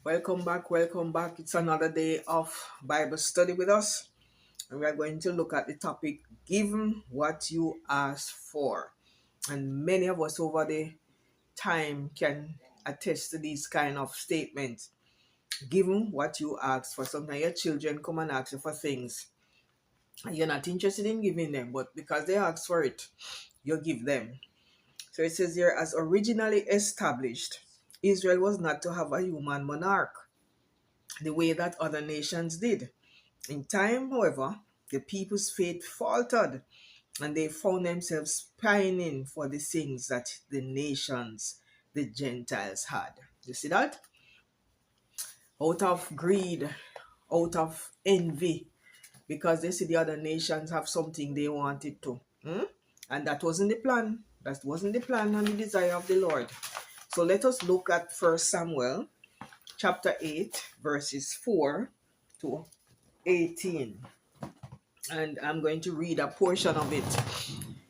Welcome back, welcome back. It's another day of Bible study with us. And we are going to look at the topic, give what you ask for. And many of us over the time can attest to these kind of statements. Give what you ask for. Sometimes your children come and ask you for things. And you're not interested in giving them, but because they ask for it, you give them. So it says here, as originally established, Israel was not to have a human monarch the way that other nations did. In time, however, the people's faith faltered and they found themselves pining for the things that the nations, the Gentiles, had. You see that? Out of greed, out of envy, because they see the other nations have something they wanted to. And that wasn't the plan. That wasn't the plan and the desire of the Lord. So let us look at 1 Samuel chapter 8, verses 4 to 18. And I'm going to read a portion of it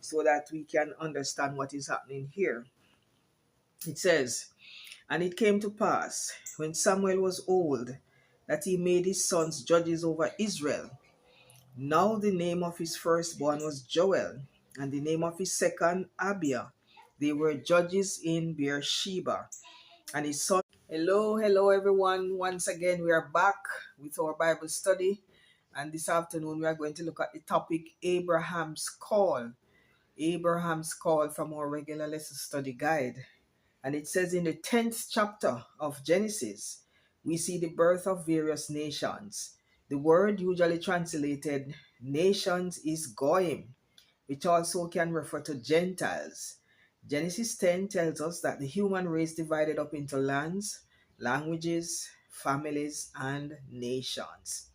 so that we can understand what is happening here. It says, "And it came to pass, when Samuel was old, that he made his sons judges over Israel. Now the name of his firstborn was Joel, and the name of his second Abiah. They were judges in Beersheba. And his son..." Hello everyone. Once again, we are back with our Bible study. And this afternoon, we are going to look at the topic Abraham's Call. Abraham's Call from our regular lesson study guide. And it says in the 10th chapter of Genesis, we see the birth of various nations. The word usually translated nations is Goyim, which also can refer to Gentiles. Genesis 10 tells us that the human race divided up into lands, languages, families, and nations.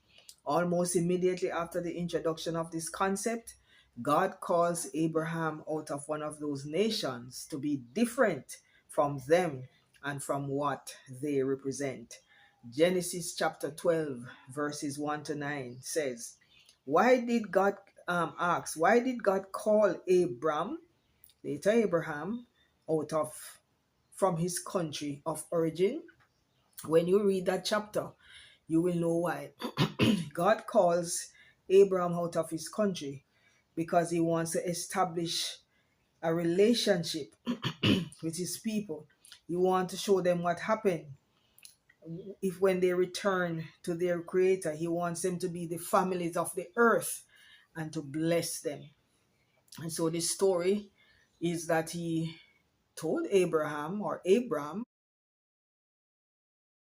Almost immediately after the introduction of this concept, God calls Abraham out of one of those nations to be different from them and from what they represent. Genesis chapter 12, verses 1 to 9 says, Why did God why did God call Abram, later Abraham, out of from his country of origin? When you read that chapter, you will know why. God calls Abraham out of his country because he wants to establish a relationship with his people. He wants to show them what happened if when they return to their creator. He wants them to be the families of the earth and to bless them. And so the story is that he told Abraham or Abram